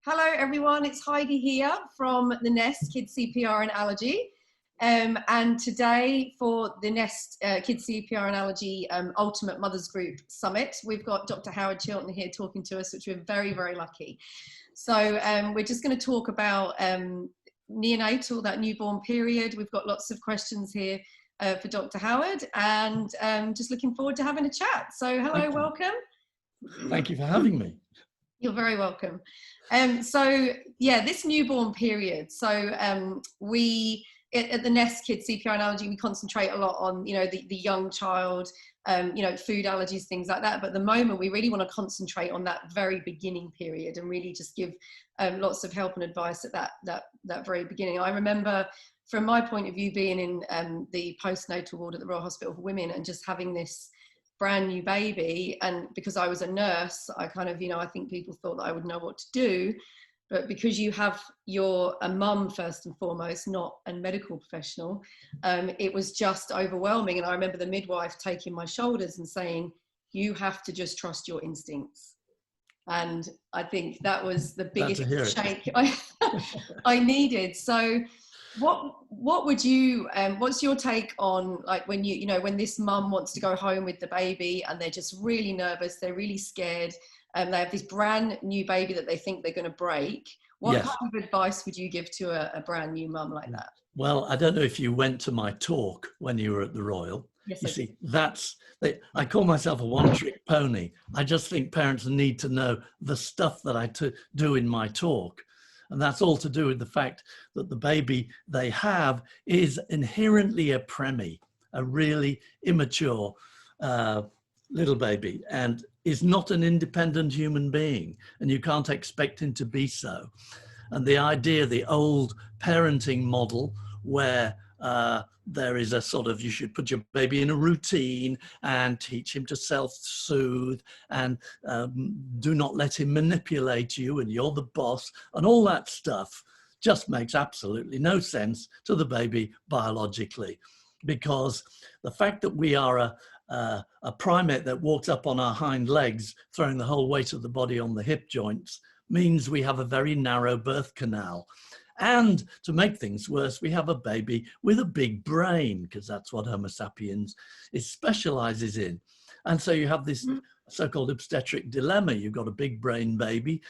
Hello everyone, it's Heidi here from the Nest Kids CPR and Allergy. And today for the Nest Kids CPR and Allergy Ultimate Mothers Group Summit, we've got Dr. Howard Chilton here talking to us, which we're very, very lucky. So we're just going to talk about neonatal, that newborn period. We've got lots of questions here for Dr. Howard, and just looking forward to having a chat. So hello, welcome. Thank you for having me. You're very welcome. So yeah, this newborn period. So we at the Nest Kids CPR and Allergy, we concentrate a lot on, you know, the young child, you know, food allergies, things like that. But at the moment, we really want to concentrate on that very beginning period and really just give lots of help and advice at that very beginning. I remember, from my point of view, being in the postnatal ward at the Royal Hospital for Women and just having this brand new baby, and because I was a nurse, I kind of, you know, I think people thought that I would know what to do, but because you're a mum first and foremost, not a medical professional, it was just overwhelming. And I remember the midwife taking my shoulders and saying, you have to just trust your instincts. And I think that was the biggest shake I needed. So what would you what's your take on, like, when you know when this mum wants to go home with the baby and they're just really nervous, they're really scared, and they have this brand new baby that they think they're going to break? What kind of advice would you give to a brand new mum like that? Well, I don't know if you went to my talk when you were at the Royal. Yes, you see, I call myself a one-trick pony. I just think parents need to know the stuff that I do in my talk. And that's all to do with the fact that the baby they have is inherently a preemie, a really immature little baby, and is not an independent human being. And you can't expect him to be so. And the idea, the old parenting model where there is a sort of, you should put your baby in a routine and teach him to self-soothe and do not let him manipulate you and you're the boss, and all that stuff just makes absolutely no sense to the baby biologically. Because the fact that we are a primate that walks up on our hind legs, throwing the whole weight of the body on the hip joints, means we have a very narrow birth canal. And to make things worse, we have a baby with a big brain, because that's what Homo sapiens specializes in. And so you have this so-called obstetric dilemma. You've got a big brain baby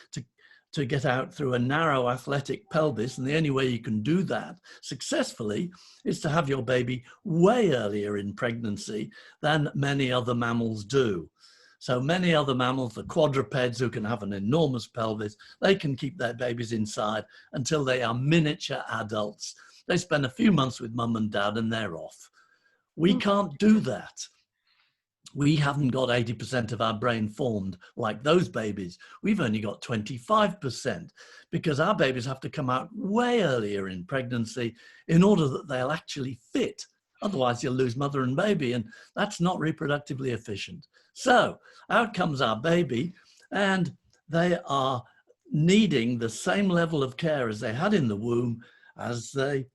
to get out through a narrow athletic pelvis. And the only way you can do that successfully is to have your baby way earlier in pregnancy than many other mammals do. So many other mammals, the quadrupeds, who can have an enormous pelvis, they can keep their babies inside until they are miniature adults. They spend a few months with mum and dad and they're off. We can't do that. We haven't got 80% of our brain formed like those babies. We've only got 25%, because our babies have to come out way earlier in pregnancy in order that they'll actually fit. Otherwise, you'll lose mother and baby, and that's not reproductively efficient. So out comes our baby, and they are needing the same level of care as they had in the womb as they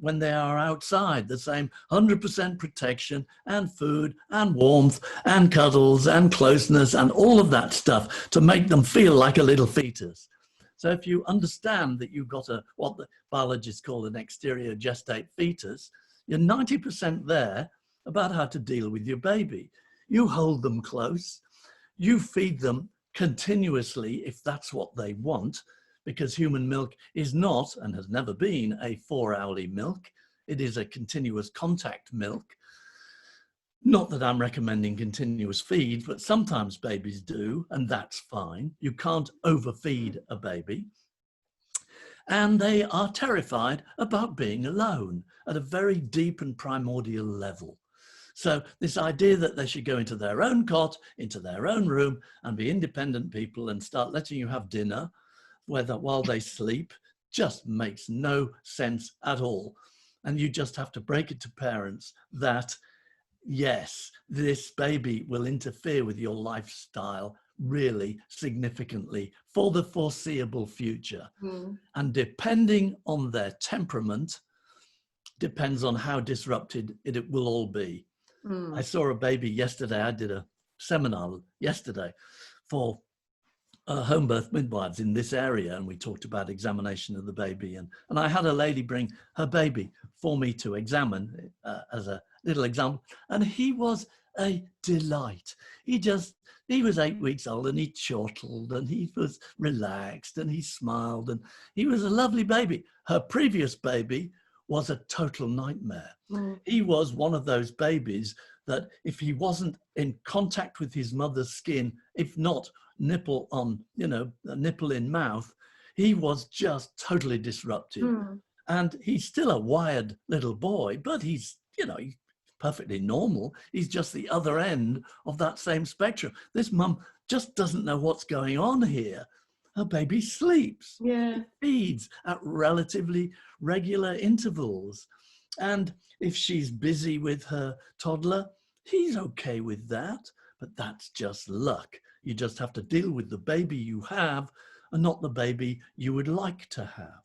when they are outside, the same 100% protection and food and warmth and cuddles and closeness and all of that stuff to make them feel like a little fetus. So if you understand that you've got what the biologists call an exterior gestate fetus, you're 90% there about how to deal with your baby. You hold them close, you feed them continuously if that's what they want, because human milk is not, and has never been, a 4-hourly milk. It is a continuous contact milk. Not that I'm recommending continuous feed, but sometimes babies do, and that's fine. You can't overfeed a baby. And they are terrified about being alone at a very deep and primordial level. So this idea that they should go into their own cot, into their own room, and be independent people and start letting you have dinner while they sleep just makes no sense at all. And you just have to break it to parents that, yes, this baby will interfere with your lifestyle really significantly for the foreseeable future. And depending on their temperament, depends on how disrupted it will all be. I saw a baby yesterday. I did a seminar yesterday for home birth midwives in this area, and we talked about examination of the baby. And I had a lady bring her baby for me to examine as a little example. And he was a delight. He was 8 weeks old, and he chortled, and he was relaxed, and he smiled, and he was a lovely baby. Her previous baby was a total nightmare. He was one of those babies that if he wasn't in contact with his mother's skin, if not nipple on, a nipple in mouth, he was just totally disruptive. And he's still a wired little boy, but he's perfectly normal. He's just the other end of that same spectrum. This mum just doesn't know what's going on here. Her baby sleeps. Yeah. It feeds at relatively regular intervals. And if she's busy with her toddler, he's okay with that, but that's just luck. You just have to deal with the baby you have and not the baby you would like to have.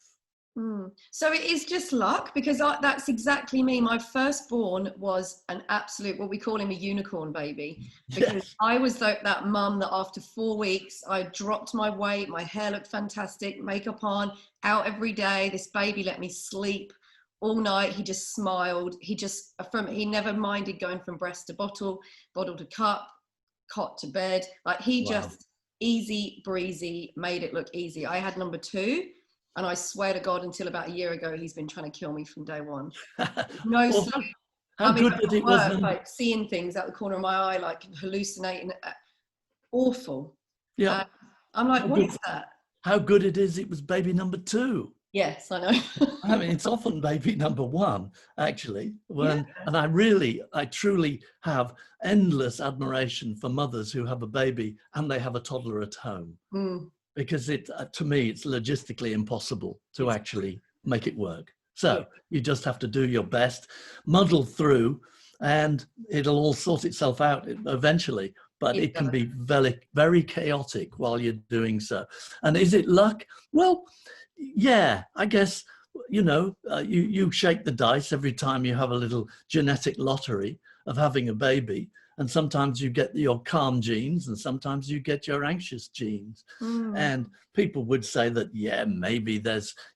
So it is just luck, because that's exactly me. My firstborn was an absolute, what we call him, a unicorn baby, because yes. I was that mum that after 4 weeks, I dropped my weight, my hair looked fantastic, makeup on, out every day. This baby let me sleep all night. He just smiled. He never minded going from breast to bottle to cup, cot to bed. Like just easy breezy, made it look easy. I had number 2. And I swear to God, until about a year ago, he's been trying to kill me from day one. No sleep. How good that it was. Like seeing things out the corner of my eye, like hallucinating. Awful. Yeah. I'm like, what is that? How good it is. It was baby number 2. Yes, I know. I mean, it's often baby number 1, actually. And I truly have endless admiration for mothers who have a baby and they have a toddler at home. Because to me, it's logistically impossible to actually make it work. So you just have to do your best, muddle through, and it'll all sort itself out eventually. But it can be very, very chaotic while you're doing so. And is it luck? Well, yeah, I guess, you shake the dice every time you have a little genetic lottery of having a baby. And sometimes you get your calm genes and sometimes you get your anxious genes. And people would say that, maybe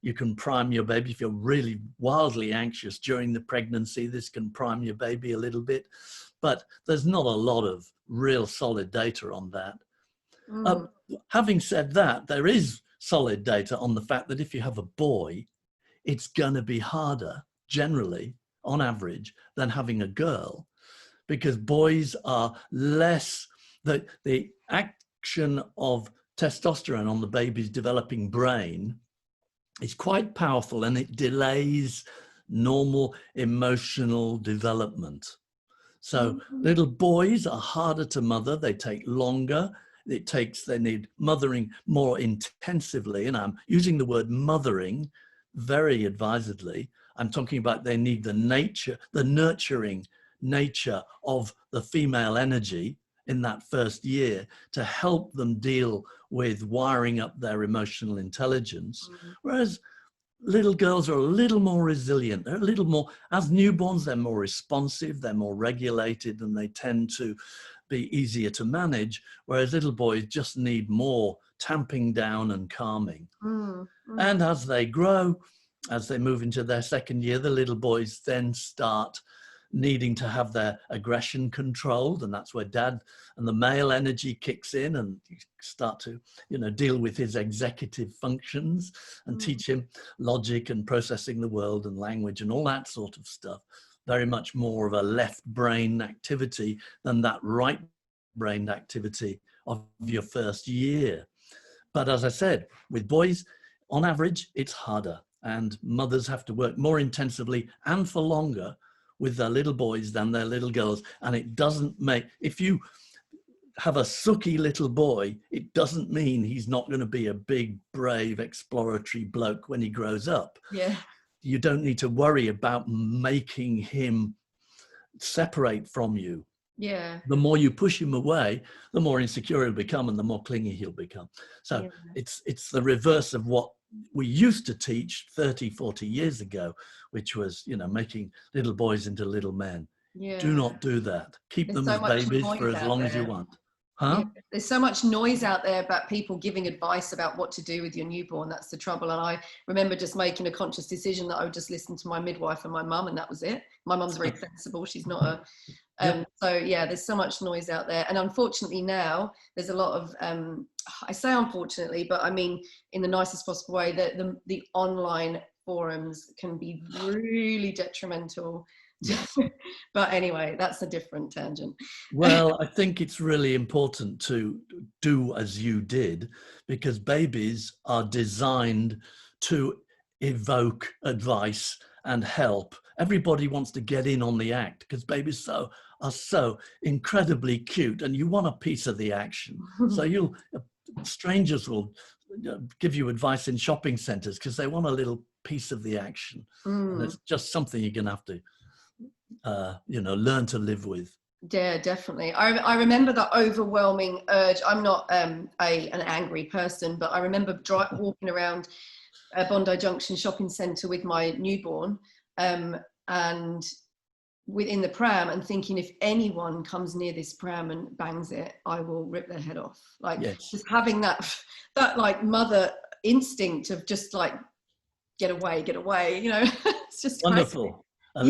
you can prime your baby. If you're really wildly anxious during the pregnancy, this can prime your baby a little bit. But there's not a lot of real solid data on that. Having said that, there is solid data on the fact that if you have a boy, it's going to be harder, generally, on average, than having a girl. Because boys are less, the action of testosterone on the baby's developing brain is quite powerful, and it delays normal emotional development. So little boys are harder to mother, they take longer, they need mothering more intensively, and I'm using the word mothering very advisedly. I'm talking about they need the nurturing nature of the female energy in that first year to help them deal with wiring up their emotional intelligence. Whereas little girls are a little more resilient. They're a little more, as newborns, they're more responsive, they're more regulated, and they tend to be easier to manage. Whereas little boys just need more tamping down and calming. And as they grow, as they move into their second year, the little boys then start needing to have their aggression controlled, and that's where dad and the male energy kicks in, and you start to deal with his executive functions and teach him logic and processing the world and language and all that sort of stuff. Very much more of a left brain activity than that right brain activity of your first year. But as I said, with boys, on average, it's harder, and mothers have to work more intensively and for longer with their little boys than their little girls. And it doesn't make, if you have a sucky little boy, it doesn't mean he's not going to be a big, brave, exploratory bloke when he grows up. You don't need to worry about making him separate from you. The more you push him away, the more insecure he'll become and the more clingy he'll become. So it's the reverse of what we used to teach 30, 40 years ago, which was, making little boys into little men. Do not do that. Keep them as babies for as long as you want. Huh? Yeah, there's so much noise out there about people giving advice about what to do with your newborn. That's the trouble. And I remember just making a conscious decision that I would just listen to my midwife and my mum, and that was it. My mum's very sensible. She's not a Yep. so yeah, there's so much noise out there, and unfortunately now there's a lot of I say unfortunately, but I mean in the nicest possible way, that the online forums can be really detrimental. Yes. But anyway, that's a different tangent. Well, I think it's really important to do as you did, because babies are designed to evoke advice and help. Everybody wants to get in on the act because babies are so incredibly cute, and you want a piece of the action. So strangers will give you advice in shopping centers because they want a little piece of the action. And it's just something you're going to have to learn to live with. Yeah, definitely. I remember the overwhelming urge. I'm not an angry person, but I remember walking around Bondi Junction shopping centre with my newborn, and within the pram, and thinking, if anyone comes near this pram and bangs it, I will rip their head off. Like, yes. Just having that like mother instinct of just like, get away, it's just Wonderful. crazy. A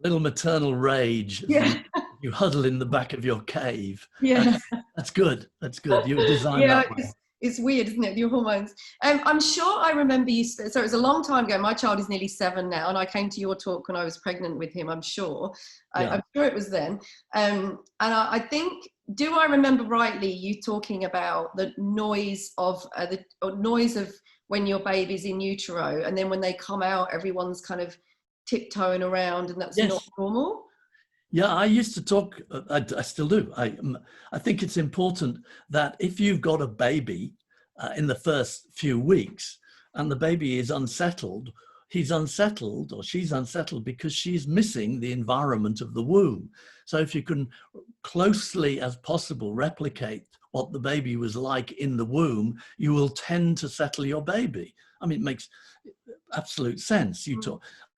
little maternal rage as Yeah. you huddle in the back of your cave. Yeah. That's good. That's good. You were designed Yeah, that way. it's weird, isn't it? Your hormones. I'm sure I remember you. So it was a long time ago. My child is nearly 7 now, and I came to your talk when I was pregnant with him. I'm sure. Yeah. I'm sure it was then. And I think, do I remember rightly you talking about the noise of when your baby's in utero, and then when they come out, everyone's kind of tiptoeing around, and that's not normal? Yeah, I used to talk, I still do. I think it's important that if you've got a baby in the first few weeks and the baby is unsettled, he's unsettled or she's unsettled because she's missing the environment of the womb. So if you can closely as possible replicate what the baby was like in the womb, you will tend to settle your baby. I mean, it makes absolute sense.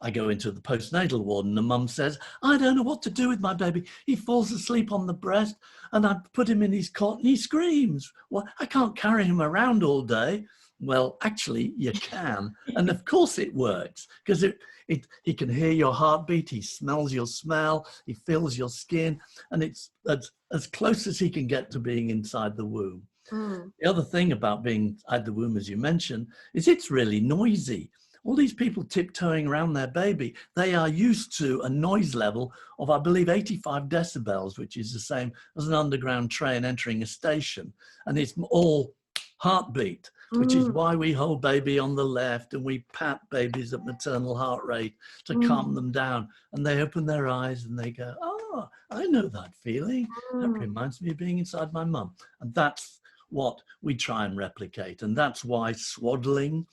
I go into the postnatal ward and the mum says, I don't know what to do with my baby. He falls asleep on the breast and I put him in his cot and he screams. Well, I can't carry him around all day. Well, actually you can. And of course it works, because he can hear your heartbeat, he smells your smell, he feels your skin, and it's as close as he can get to being inside the womb. The other thing about being inside the womb, as you mentioned, is it's really noisy. All these people tiptoeing around their baby, they are used to a noise level of, I believe, 85 decibels, which is the same as an underground train entering a station. And it's all heartbeat, which is why we hold baby on the left and we pat babies at maternal heart rate to calm them down. And they open their eyes and they go, oh, I know that feeling. That reminds me of being inside my mum. And that's what we try and replicate. And that's why swaddling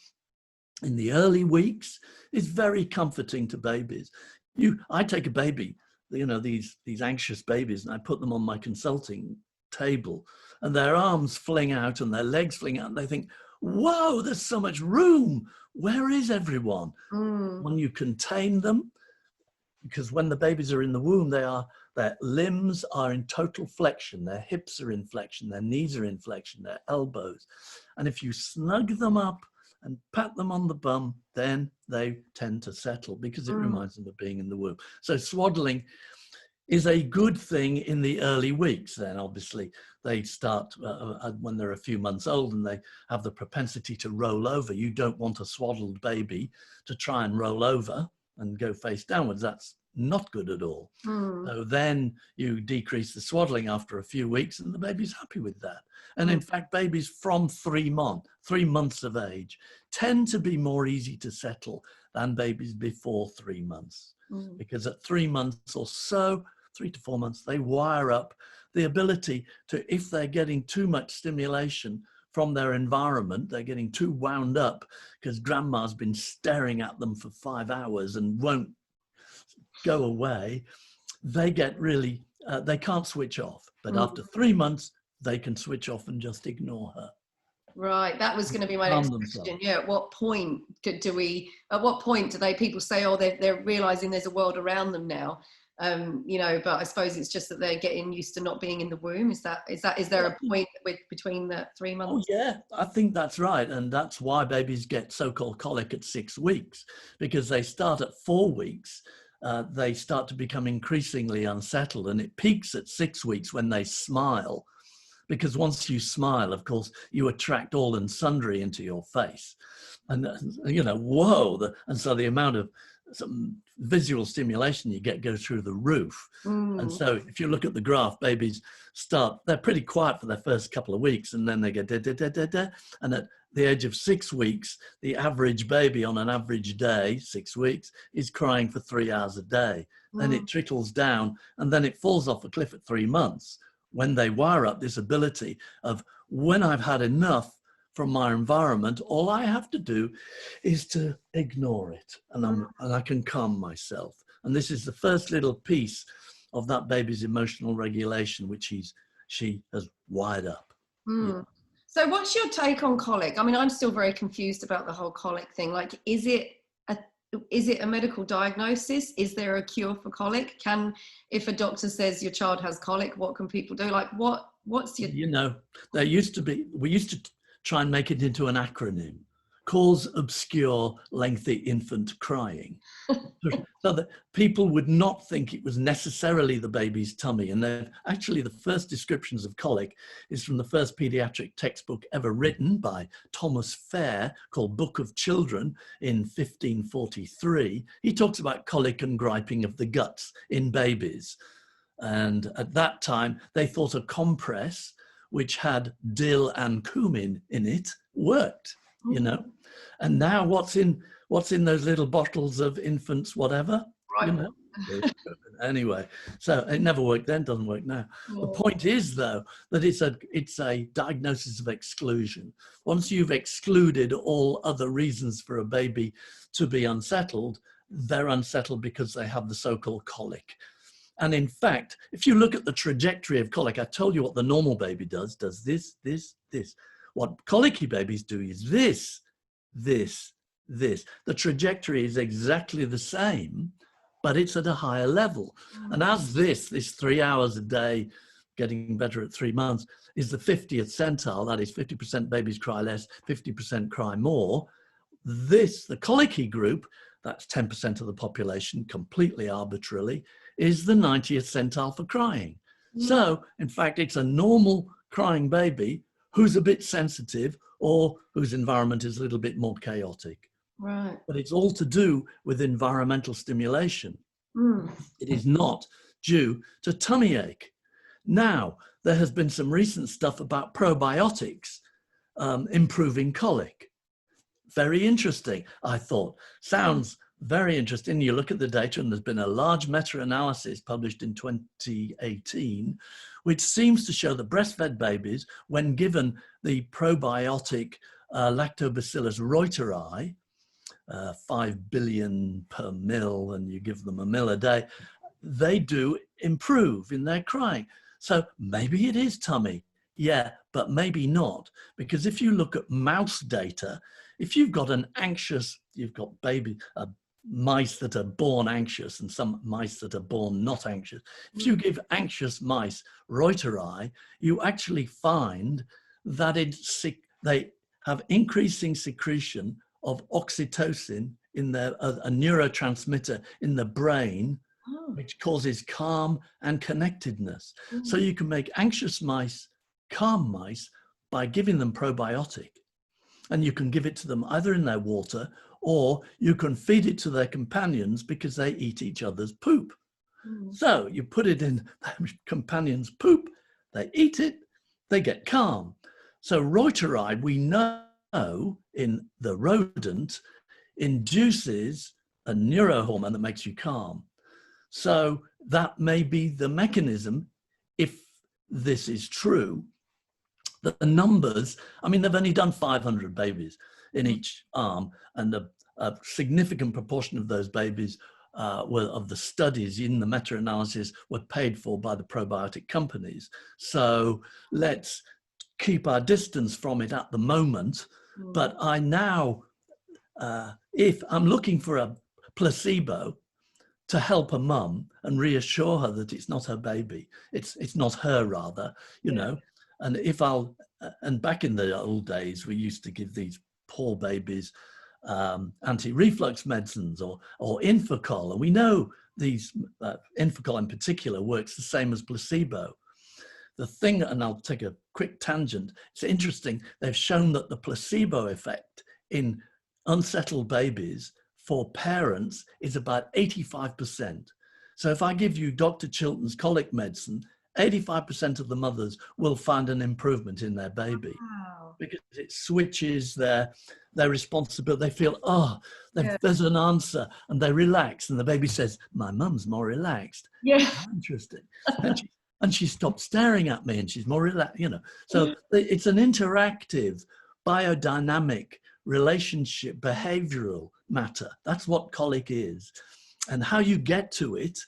in the early weeks is very comforting to babies. I take a baby, these anxious babies, and I put them on my consulting table and their arms fling out and their legs fling out and they think, whoa, there's so much room. Where is everyone? When you contain them, because when the babies are in the womb, their limbs are in total flexion, their hips are in flexion, their knees are in flexion, their elbows. And if you snug them up and pat them on the bum, then they tend to settle because it reminds them of being in the womb. So swaddling is a good thing in the early weeks. Then obviously they start when they're a few months old and they have the propensity to roll over. You don't want a swaddled baby to try and roll over and go face downwards. That's not good at all. So then you decrease the swaddling after a few weeks and the baby's happy with that. And in fact, babies from 3 months of age tend to be more easy to settle than babies before 3 months. Because at 3 months or so, 3 to 4 months, they wire up the ability to, if they're getting too much stimulation from their environment, they're getting too wound up because grandma's been staring at them for 5 hours and won't go away, they get really, they can't switch off. But after 3 months, they can switch off and just ignore her. Right, that was going to be my next question. Yeah, at what point do people say, oh, they're realizing there's a world around them now? you know, but I suppose it's just that they're getting used to not being in the womb. Is there a point between the 3 months? Oh yeah, I think that's right. And that's why babies get so-called colic at 6 weeks, because they start at 4 weeks. They start to become increasingly unsettled, and it peaks at 6 weeks when they smile. Because once you smile, of course, you attract all and sundry into your face. And, you know, whoa. And so the amount of some visual stimulation you get goes through the roof. And so if you look at the graph, babies they're pretty quiet for their first couple of weeks, and then they go da, da, da, da, da. And at the age of 6 weeks, the average baby on an average day, 6 weeks, is crying for 3 hours a day. Then it trickles down, and then it falls off a cliff at 3 months, when they wire up this ability of, when I've had enough from my environment, all I have to do is to ignore it, and I can calm myself. And this is the first little piece of that baby's emotional regulation, which she has wired up. Yeah. So what's your take on colic? I mean, I'm still very confused about the whole colic thing. Like, is it a medical diagnosis? Is there a cure for colic? If a doctor says your child has colic, what can people do? Like, what's your... You know, we used to try and make it into an acronym: cause obscure lengthy infant crying, so that people would not think it was necessarily the baby's tummy. And actually the first descriptions of colic is from the first pediatric textbook ever written by Thomas Fair, called Book of Children, in 1543. He talks about colic and griping of the guts in babies. And at that time, they thought a compress which had dill and cumin in it worked, you know. And now what's in those little bottles of infants whatever, right, you know? Anyway, so it never worked then, doesn't work now. The point is, though, that it's a diagnosis of exclusion. Once you've excluded all other reasons for a baby to be unsettled, they're unsettled because they have the so-called colic. And in fact, if you look at the trajectory of colic, I told you what the normal baby does this, this, this. What colicky babies do is this, this, this. The trajectory is exactly the same, but it's at a higher level. And as this 3 hours a day, getting better at 3 months, is the 50th centile, that is 50% babies cry less, 50% cry more, the colicky group, that's 10% of the population, completely arbitrarily, is the 90th centile for crying. So, in fact, it's a normal crying baby who's a bit sensitive or whose environment is a little bit more chaotic. Right. But it's all to do with environmental stimulation. It is not due to tummy ache. Now, there has been some recent stuff about probiotics improving colic. Very interesting, I thought. Sounds very interesting. You look at the data, and there's been a large meta-analysis published in 2018, which seems to show that breastfed babies, when given the probiotic Lactobacillus reuteri, 5 billion per mil, and you give them a mil a day, they do improve in their crying. So maybe it is tummy, yeah, but maybe not. Because if you look at mouse data, if you've got you've got mice that are born anxious and some mice that are born not anxious. If you give anxious mice reuteri, you actually find that they have increasing secretion of oxytocin in a neurotransmitter in the brain, which causes calm and connectedness. So you can make anxious mice calm mice by giving them probiotic. And you can give it to them either in their water, or you can feed it to their companions because they eat each other's poop. So you put it in their companions' poop, they eat it, they get calm. So reuteri, we know in the rodent, induces a neurohormone that makes you calm. So that may be the mechanism, if this is true, that the numbers, I mean, they've only done 500 babies in each arm, and a significant proportion of those babies of the studies in the meta-analysis were paid for by the probiotic companies. So let's keep our distance from it at the moment. But I now, if I'm looking for a placebo, to help a mum and reassure her that it's not her baby. It's not her, rather, you know. And and back in the old days, we used to give these poor babies anti-reflux medicines or Infocol. And we know these, Infocol in particular, works the same as placebo. The thing, and I'll take a quick tangent, it's interesting, they've shown that the placebo effect in unsettled babies for parents is about 85%. So if I give you Dr. Chilton's colic medicine, 85% of the mothers will find an improvement in their baby. Wow. Because it switches their responsibility. They feel, oh, there's an answer, and they relax, and the baby says, my mum's more relaxed. Yeah. Interesting. And she stopped staring at me, and she's more relaxed, you know. So it's an interactive, biodynamic relationship, behavioral matter. That's what colic is. And how you get to it,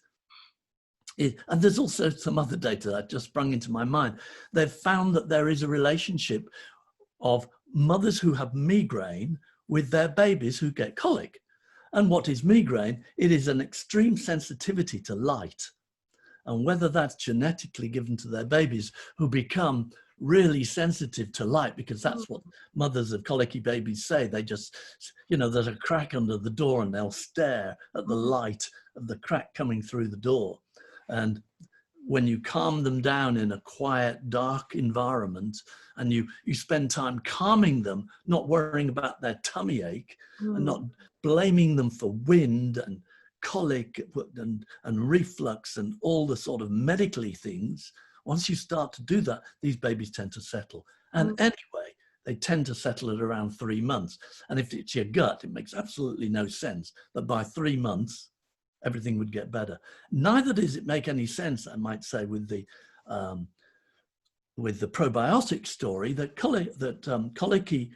and there's also some other data that just sprung into my mind. They've found that there is a relationship of mothers who have migraine with their babies who get colic. And what is migraine? It is an extreme sensitivity to light. And whether that's genetically given to their babies who become really sensitive to light, because that's what mothers of colicky babies say. They just, you know, there's a crack under the door and they'll stare at the light of the crack coming through the door. And when you calm them down in a quiet, dark environment, and you spend time calming them, not worrying about their tummy ache, and not blaming them for wind and colic and reflux and all the sort of medically things, once you start to do that, these babies tend to settle. And anyway, they tend to settle at around 3 months. And if it's your gut, it makes absolutely no sense that by 3 months, everything would get better. Neither does it make any sense, I might say, with the probiotic story that colicky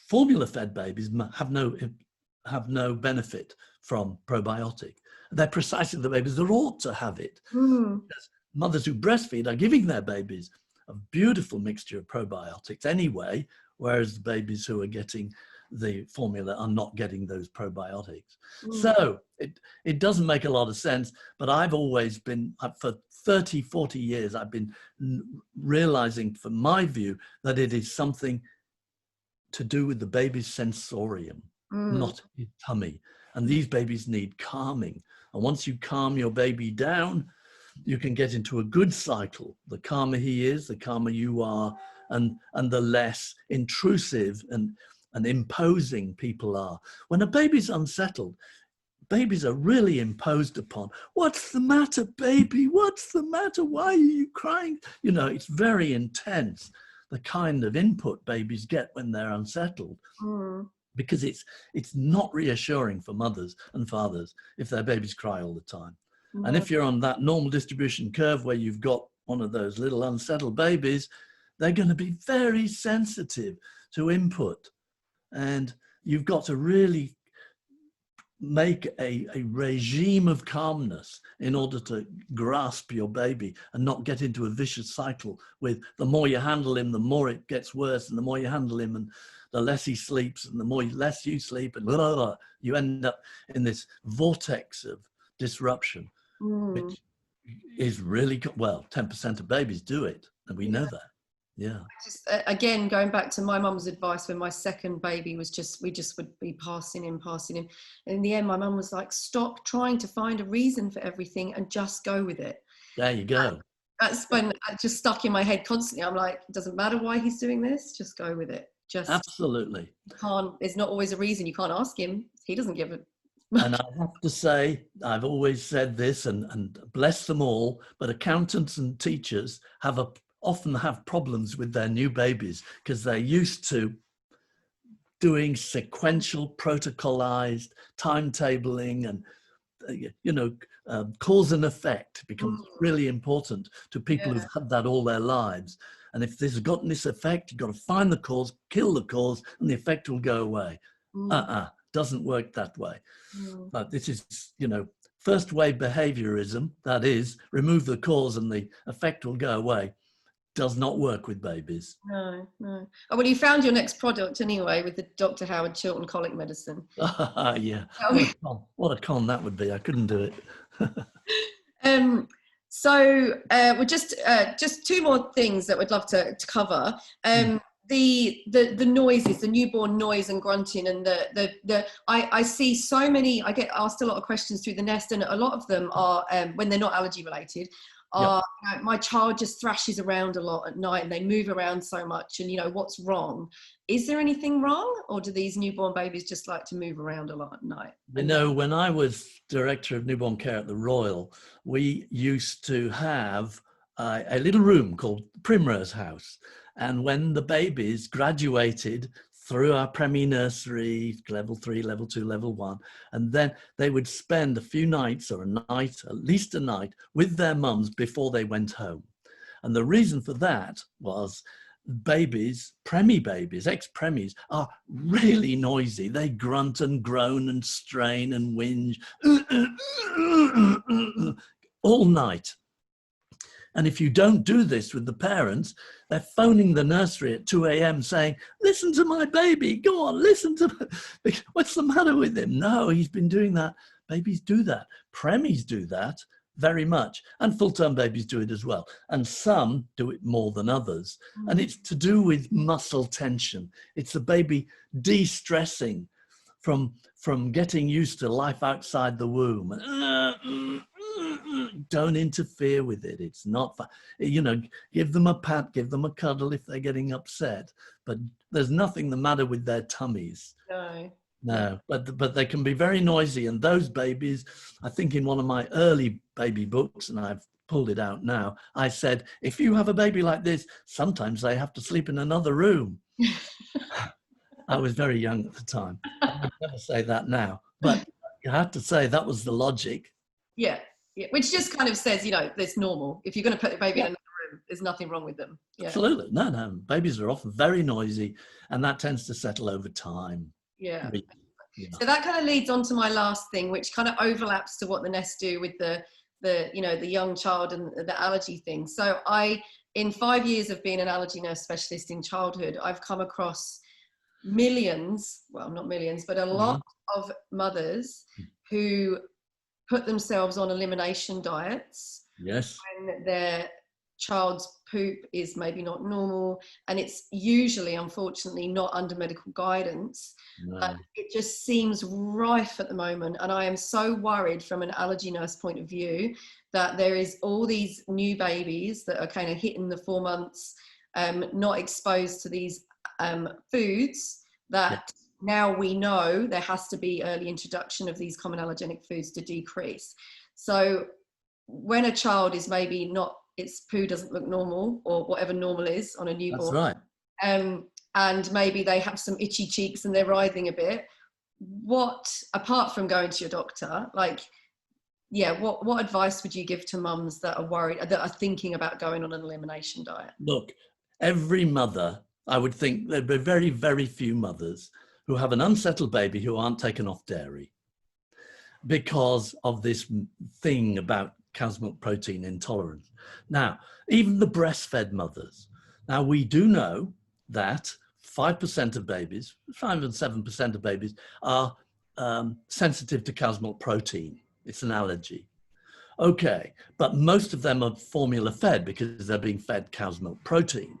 formula-fed babies have no benefit from probiotic. They're precisely the babies that ought to have it. Because mothers who breastfeed are giving their babies a beautiful mixture of probiotics anyway, whereas the babies who are getting the formula are not getting those probiotics. So it doesn't make a lot of sense, but I've always been, for 30, 40 years, I've been realizing from my view that it is something to do with the baby's sensorium, not his tummy. And these babies need calming. And once you calm your baby down, you can get into a good cycle. The calmer he is, the calmer you are, and the less intrusive and imposing people are. When a baby's unsettled, babies are really imposed upon. What's the matter, baby? What's the matter? Why are you crying? You know, it's very intense, the kind of input babies get when they're unsettled. Because it's not reassuring for mothers and fathers if their babies cry all the time. And if you're on that normal distribution curve where you've got one of those little unsettled babies, they're going to be very sensitive to input. And you've got to really make a regime of calmness in order to grasp your baby and not get into a vicious cycle with the more you handle him, the more it gets worse, and the more you handle him and the less he sleeps and the more less you sleep, and blah, blah, blah. You end up in this vortex of disruption, which is really, well, 10% of babies do it, and we know that. Yeah. Just, again, going back to my mum's advice when my second baby was we just would be passing him. And in the end, my mum was like, stop trying to find a reason for everything and just go with it. There you go. That's when it just stuck in my head constantly. I'm like, it doesn't matter why he's doing this, just go with it. Just absolutely. There's not always a reason. You can't ask him. He doesn't give it. And I have to say, I've always said this, and bless them all, but accountants and teachers often have problems with their new babies because they're used to doing sequential, protocolized timetabling, and cause and effect becomes really important to people who've had that all their lives. And if this has gotten this effect, you've got to find the cause, kill the cause, and the effect will go away. Doesn't work that way. But this is, first wave behaviorism, that is, remove the cause and the effect will go away. does not work with babies. No, no. Oh, well, you found your next product anyway with the Dr. Howard Chilton colic medicine. Yeah, what a con that would be. I couldn't do it. We're just two more things that we'd love to cover. The noises, the newborn noise and grunting, and I see so many. I get asked a lot of questions through the Nest, and a lot of them are when they're not allergy related. My child just thrashes around a lot at night, and they move around so much, and what's wrong? Is there anything wrong, or do these newborn babies just like to move around a lot at night? When I was director of newborn care at the Royal, we used to have a little room called Primrose House. And when the babies graduated through our Premier Nursery, level 3, level 2, level 1, and then they would spend a few nights or a night, at least a night, with their mums before they went home. And the reason for that was babies, Premi babies, ex-Premies, are really noisy. They grunt and groan and strain and whinge all night. And if you don't do this with the parents, they're phoning the nursery at 2 a.m. saying, listen to my baby, go on, listen to me. What's the matter with him? No, he's been doing that. Babies do that. Premies do that very much. And full-term babies do it as well. And some do it more than others. And it's to do with muscle tension. It's the baby de-stressing from getting used to life outside the womb. Don't interfere with it. It's not fun. Give them a pat, give them a cuddle if they're getting upset, but there's nothing the matter with their tummies. No, but they can be very noisy. And those babies, I think in one of my early baby books, and I've pulled it out now, I said, if you have a baby like this, sometimes they have to sleep in another room. I was very young at the time. I would never say that now, but you have to say that was the logic. Yeah, which just kind of says, it's normal. If you're going to put the baby in another room, there's nothing wrong with them. Yeah. Absolutely. No. Babies are often very noisy, and that tends to settle over time. Yeah. So that kind of leads on to my last thing, which kind of overlaps to what the Nest do with the young child and the allergy thing. So in 5 years of being an allergy nurse specialist in childhood, I've come across millions, well, not millions, but a lot of mothers who put themselves on elimination diets. Yes. When their child's poop is maybe not normal, and it's usually, unfortunately, not under medical guidance. No. It just seems rife at the moment, and I am so worried from an allergy nurse point of view that there is all these new babies that are kind of hitting the 4 months, not exposed to these foods that now we know there has to be early introduction of these common allergenic foods to decrease. So when a child is maybe not, its poo doesn't look normal, or whatever normal is on a newborn. That's right. And maybe they have some itchy cheeks and they're writhing a bit. What, apart from going to your doctor, what advice would you give to mums that are worried, that are thinking about going on an elimination diet? Look, every mother, I would think there'd be very, very few mothers who have an unsettled baby who aren't taken off dairy because of this thing about cow's milk protein intolerance. Now, even the breastfed mothers. Now, we do know that 5% of babies, 5 and 7% of babies are sensitive to cow's milk protein. It's an allergy. Okay, but most of them are formula fed because they're being fed cow's milk protein.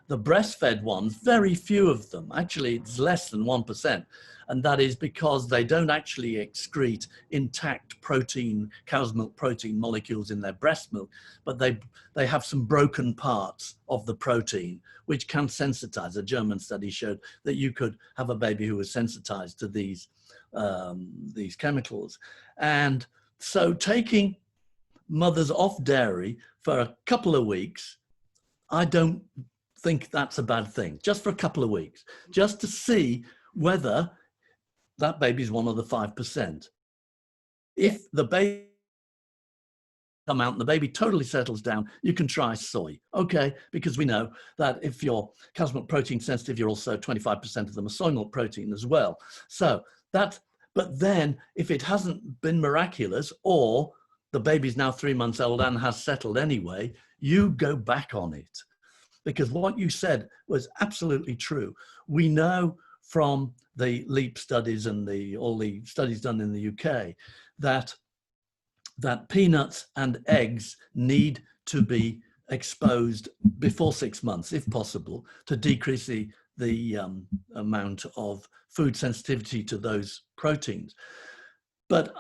The breastfed ones, very few of them, actually it's less than 1%. And that is because they don't actually excrete intact protein, cow's milk protein molecules in their breast milk, but they have some broken parts of the protein, which can sensitize. A German study showed that you could have a baby who was sensitized to these chemicals. And so taking mothers off dairy for a couple of weeks, I don't think that's a bad thing, just for a couple of weeks, just to see whether that baby's one of the 5%. If the baby come out and the baby totally settles down, you can try soy. Okay, because we know that if you're cow's milk protein sensitive, you're also 25% of them are soy milk protein as well. So that, but then if it hasn't been miraculous, or the baby's now 3 months old and has settled anyway, you go back on it. because what you said was absolutely true. We know from the LEAP studies and all the studies done in the UK that peanuts and eggs need to be exposed before 6 months, if possible, to decrease the amount of food sensitivity to those proteins. But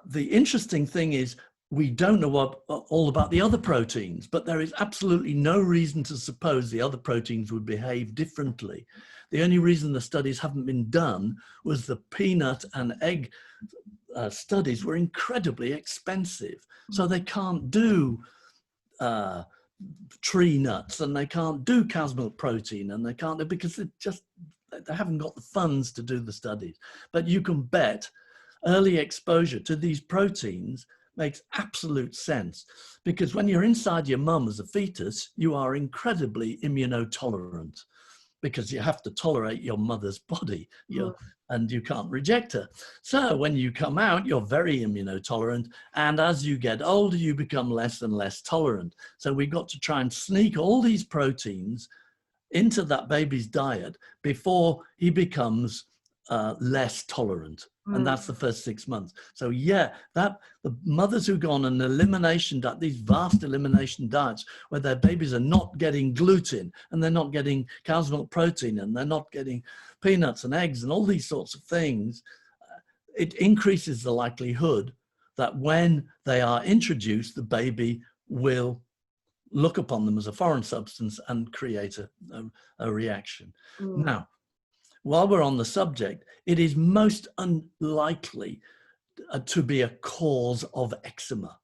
the interesting thing is we don't know all about the other proteins, but there is absolutely no reason to suppose the other proteins would behave differently. The only reason the studies haven't been done was the peanut and egg studies were incredibly expensive. So they can't do tree nuts, and they can't do cow's milk protein, and they can't do, because they haven't got the funds to do the studies. But you can bet early exposure to these proteins makes absolute sense, because when you're inside your mum as a fetus, you are incredibly immunotolerant, because you have to tolerate your mother's body, and you can't reject her. So when you come out, you're very immunotolerant, and as you get older, you become less and less tolerant. So we've got to try and sneak all these proteins into that baby's diet before he becomes less tolerant. And that's the first 6 months. So yeah, the mothers who go on an elimination diet, these vast elimination diets where their babies are not getting gluten, and they're not getting cow's milk protein, and they're not getting peanuts and eggs and all these sorts of things, it increases the likelihood that when they are introduced, the baby will look upon them as a foreign substance and create a reaction. Now, while we're on the subject, it is most unlikely to be a cause of eczema.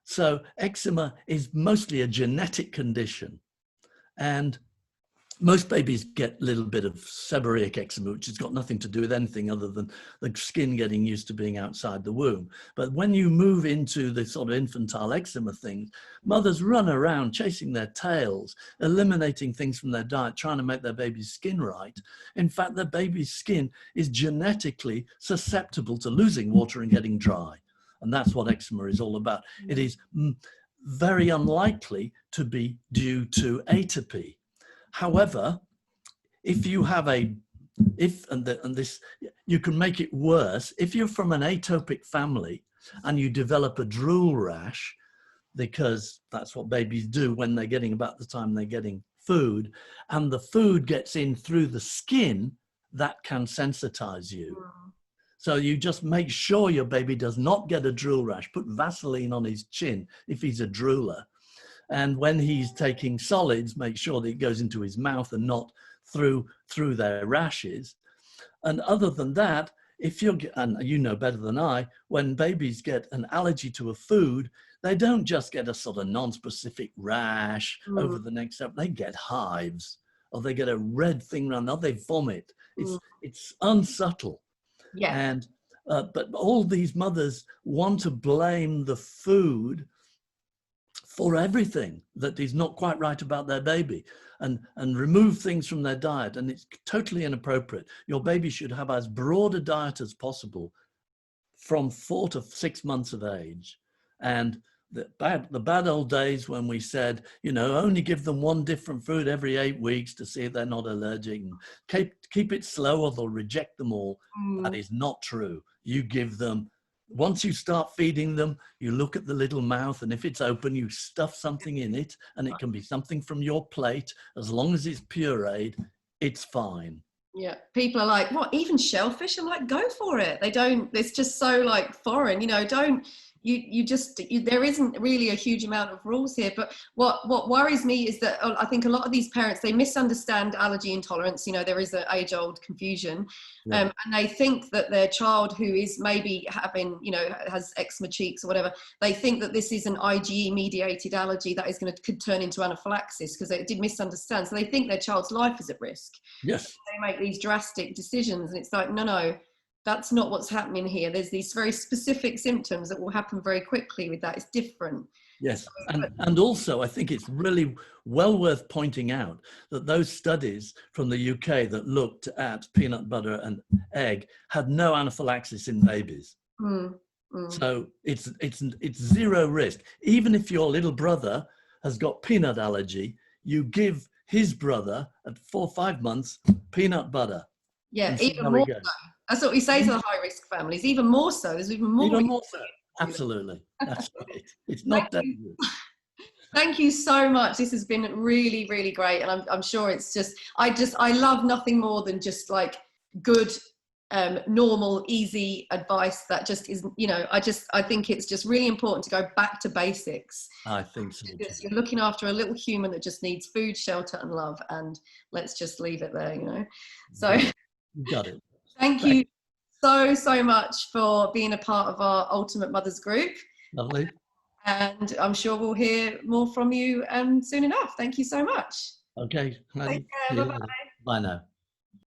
So eczema is mostly a genetic condition, and most babies get a little bit of seborrheic eczema, which has got nothing to do with anything other than the skin getting used to being outside the womb. But when you move into the sort of infantile eczema things, mothers run around chasing their tails, eliminating things from their diet, trying to make their baby's skin right. In fact, their baby's skin is genetically susceptible to losing water and getting dry. And that's what eczema is all about. It is very unlikely to be due to atopy. However, if you have you can make it worse. If you're from an atopic family and you develop a drool rash, because that's what babies do when they're getting about the time they're getting food, and the food gets in through the skin, that can sensitize you. So you just make sure your baby does not get a drool rash. Put Vaseline on his chin if he's a drooler. And when he's taking solids, make sure that it goes into his mouth and not through their rashes. And other than that, and you know better than I, when babies get an allergy to a food, they don't just get a sort of non-specific rash over the neck step. They get hives, or they get a red thing around, or they vomit. It's unsubtle. Yeah. And but all these mothers want to blame the food for everything that is not quite right about their baby, and remove things from their diet. And it's totally inappropriate. Your baby should have as broad a diet as possible from 4 to 6 months of age. And the bad old days when we said, only give them one different food every 8 weeks to see if they're not allergic, and keep it slow or they'll reject them all. That is not true. You give them, once you start feeding them, you look at the little mouth, and if it's open, you stuff something in it, and it can be something from your plate. As long as it's pureed, it's fine. Yeah, people are like, what, even shellfish? I'm like, go for it. They don't, it's just so like foreign, don't, there isn't really a huge amount of rules here. But what worries me is that I think a lot of these parents, they misunderstand allergy intolerance. There is an age-old confusion. And they think that their child who is maybe having, has eczema cheeks or whatever, they think that this is an IgE mediated allergy that could turn into anaphylaxis, because they did misunderstand. So they think their child's life is at risk. Yes. They make these drastic decisions, and it's like, no, that's not what's happening here. There's these very specific symptoms that will happen very quickly with that. It's different. Yes, and also I think it's really well worth pointing out that those studies from the UK that looked at peanut butter and egg had no anaphylaxis in babies. So it's zero risk. Even if your little brother has got peanut allergy, you give his brother at 4 or 5 months peanut butter. Yeah, And see even how more he goes. so. That's what we say to the high risk families. Even more so. There's even more. Even more so. Absolutely. That's right. It's not dangerous. Thank you so much. This has been really, really great. And I'm sure it's I love nothing more than just like good, normal, easy advice that just isn't, I think it's just really important to go back to basics. I think so. You're looking after a little human that just needs food, shelter and love. And let's just leave it there, So Got it. Thank you so much for being a part of our Ultimate Mothers group. Lovely. And I'm sure we'll hear more from you soon enough. Thank you so much. Okay. Take care. Bye-bye. Bye now.